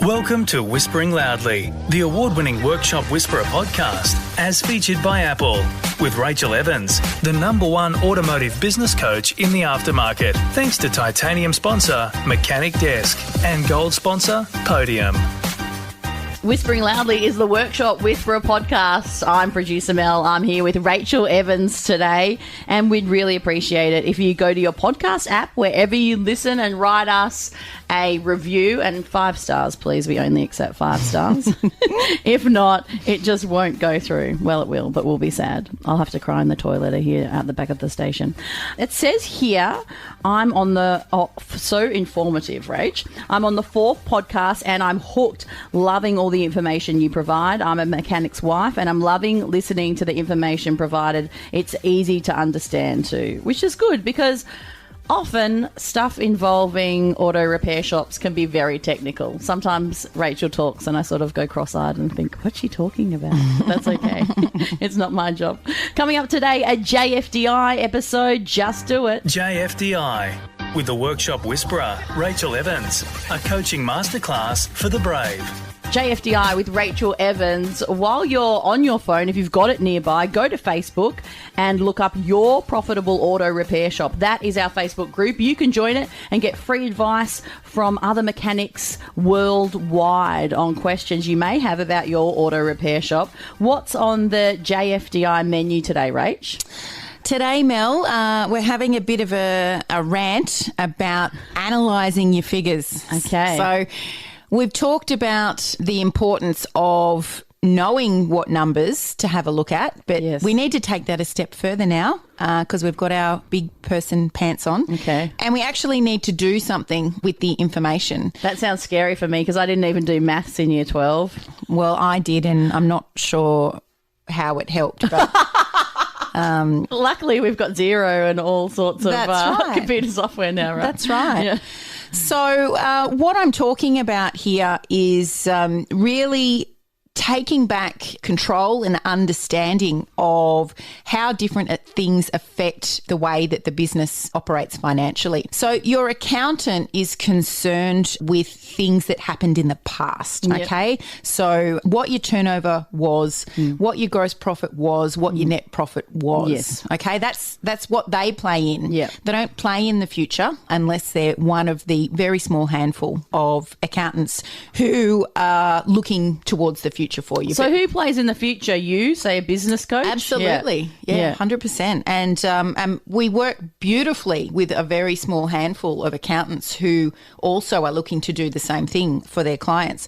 Welcome to Whispering Loudly, the award-winning Workshop Whisperer podcast, as featured by Apple, with Rachel Evans, the #1 automotive business coach in the aftermarket, thanks to titanium sponsor Mechanic Desk and gold sponsor Podium. Whispering Loudly is the Workshop Whisperer podcast. I'm producer Mel. I'm here with Rachel Evans today, and we'd really appreciate it if you go to your podcast app, wherever you listen, and write us a review, and 5 stars, please. We only accept 5 stars. If not, it just won't go through. Well, it will, but we'll be sad. I'll have to cry in the toilet here at the back of the station. It says here, I'm on the, so informative, Rach. I'm on the 4th podcast and I'm hooked, loving all the information you provide. I'm a mechanic's wife and I'm loving listening to the information provided. It's easy to understand too, which is good because often stuff involving auto repair shops can be very technical. Sometimes Rachel talks and I sort of go cross-eyed and think, what's she talking about? That's okay. It's not my job. Coming up today, a JFDI episode, Just Do It. JFDI, with the Workshop Whisperer, Rachel Evans, a coaching masterclass for the brave. JFDI with Rachel Evans. While you're on your phone, if you've got it nearby, go to Facebook and look up Your Profitable Auto Repair Shop. That is our Facebook group. You can join it and get free advice from other mechanics worldwide on questions you may have about your auto repair shop. What's on the JFDI menu today, Rach? Today, Mel, we're having a bit of a rant about analysing your figures. Okay. So we've talked about the importance of knowing what numbers to have a look at, but Yes. we need to take that a step further now because we've got our big person pants on. Okay. And we actually need to do something with the information. That sounds scary for me because I didn't even do maths in year 12. Well, I did, and I'm not sure how it helped, but Luckily, we've got Xero and all sorts of That's right. computer software now, right? That's right. Yeah. So what I'm talking about here is really taking back control and understanding of how different things affect the way that the business operates financially. So your accountant is concerned with things that happened in the past, okay? So what your turnover was, what your gross profit was, what your net profit was, Yes. okay? That's what they play in. Yep. They don't play in the future unless they're one of the very small handful of accountants who are looking towards the future for you. So who plays in the future? You, say a business coach? Absolutely. Yeah, 100%. And we work beautifully with a very small handful of accountants who also are looking to do the same thing for their clients.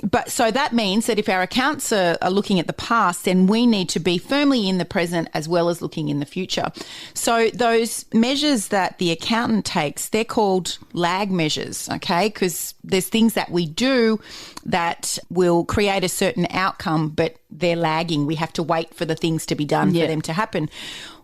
But so that means that if our accounts are looking at the past, then we need to be firmly in the present as well as looking in the future. So those measures that the accountant takes, they're called lag measures, okay? Because there's things that we do that will create a certain outcome, but they're lagging. We have to wait for the things to be done for them to happen.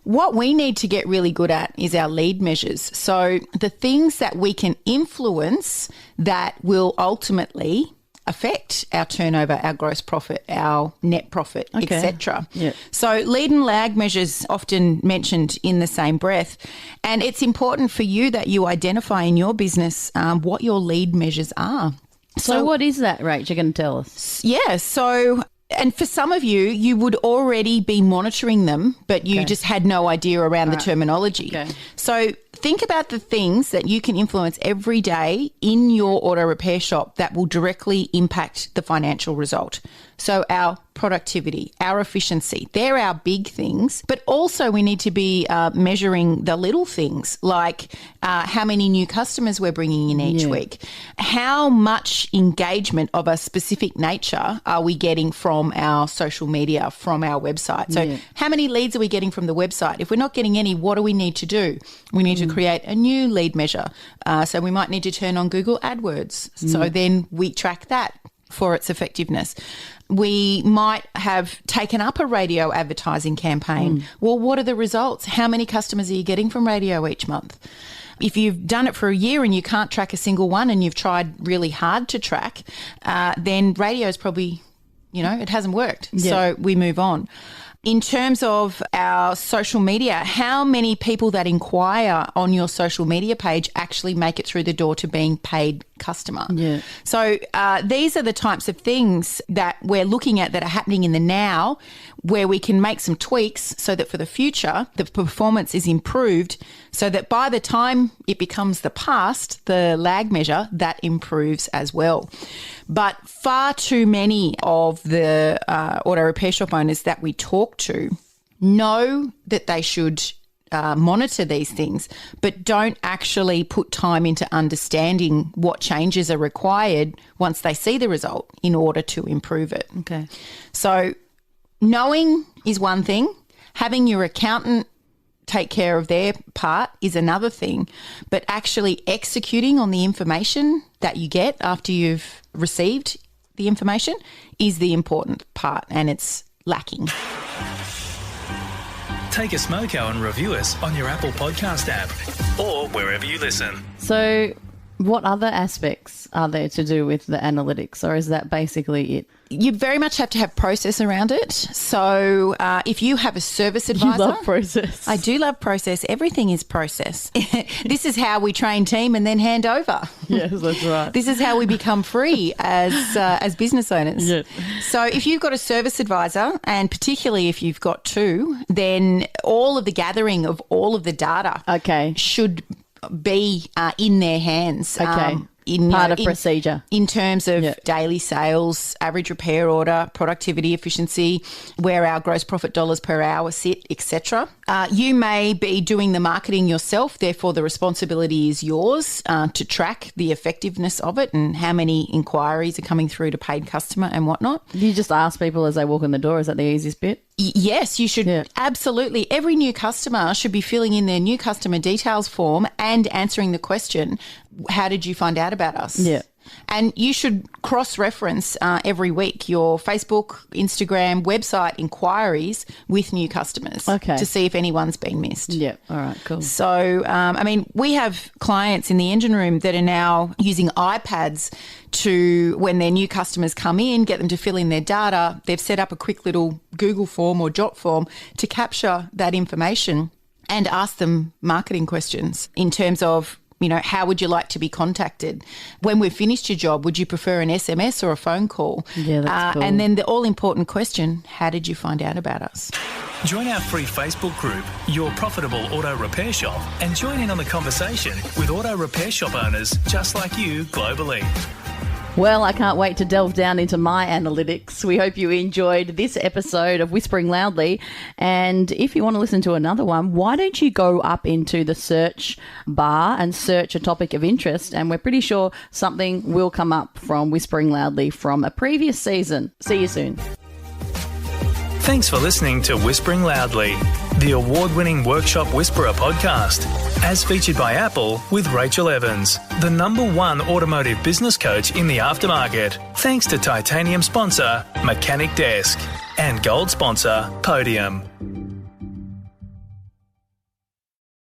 What we need to get really good at is our lead measures. So the things that we can influence that will ultimately affect our turnover, our gross profit, our net profit, etc. Yeah. So lead and lag measures often mentioned in the same breath, and it's important for you that you identify in your business what your lead measures are. So what is that, Rach? You're going to tell us. Yeah, so and for some of you, you would already be monitoring them, but you just had no idea around the terminology. Okay. So think about the things that you can influence every day in your auto repair shop that will directly impact the financial result. So our productivity, our efficiency, they're our big things. But also we need to be measuring the little things like how many new customers we're bringing in each week, how much engagement of a specific nature are we getting from our social media, from our website. So how many leads are we getting from the website? If we're not getting any, what do we need to do? We need to create a new lead measure. So we might need to turn on Google AdWords. So then we track that for its effectiveness. We might have taken up a radio advertising campaign. Well, what are the results? How many customers are you getting from radio each month? If you've done it for a year and you can't track a single one and you've tried really hard to track, then radio is probably, it hasn't worked. So we move on. in terms of our social media, how many people that inquire on your social media page actually make it through the door to being paid customer? Yeah. So these are the types of things that we're looking at that are happening in the now, where we can make some tweaks so that for the future, the performance is improved, so that by the time it becomes the past, the lag measure, that improves as well. But far too many of the auto repair shop owners that we talk to know that they should monitor these things, but don't actually put time into understanding what changes are required once they see the result in order to improve it. Okay. So knowing is one thing. Having your accountant take care of their part is another thing, but actually executing on the information that you get after you've received the information is the important part, and it's lacking. Take a smoko and review us on your Apple Podcast app or wherever you listen. So what other aspects are there to do with the analytics, or is that basically it? You very much have to have process around it. So if you have a service advisor... You love process. I do love process. Everything is process. This is how we train team and then hand over. Yes, that's right. This is how we become free as business owners. Yes. So if you've got a service advisor, and particularly if you've got two, then all of the gathering of all of the data should be in their hands. Okay. Part of procedure. In terms of daily sales, average repair order, productivity, efficiency, where our gross profit dollars per hour sit, etc. You may be doing the marketing yourself, therefore the responsibility is yours to track the effectiveness of it and how many inquiries are coming through to paid customer and whatnot. You just ask people as they walk in the door. Is that the easiest bit? Yes, you should. Yeah. Absolutely. Every new customer should be filling in their new customer details form and answering the question, how did you find out about us? Yeah. And you should cross-reference every week your Facebook, Instagram, website inquiries with new customers to see if anyone's been missed. Yeah, all right, cool. So, we have clients in the engine room that are now using iPads to, when their new customers come in, get them to fill in their data. They've set up a quick little Google form or Jot form to capture that information and ask them marketing questions in terms of, how would you like to be contacted? When we've finished your job, would you prefer an SMS or a phone call? Yeah, that's cool. And then the all-important question, how did you find out about us? Join our free Facebook group, Your Profitable Auto Repair Shop, and join in on the conversation with auto repair shop owners just like you globally. Well, I can't wait to delve down into my analytics. We hope you enjoyed this episode of Whispering Loudly. And if you want to listen to another one, why don't you go up into the search bar and search a topic of interest? And we're pretty sure something will come up from Whispering Loudly from a previous season. See you soon. Thanks for listening to Whispering Loudly, the award-winning Workshop Whisperer podcast, as featured by Apple with Rachel Evans, the #1 automotive business coach in the aftermarket. Thanks to titanium sponsor Mechanic Desk and gold sponsor Podium.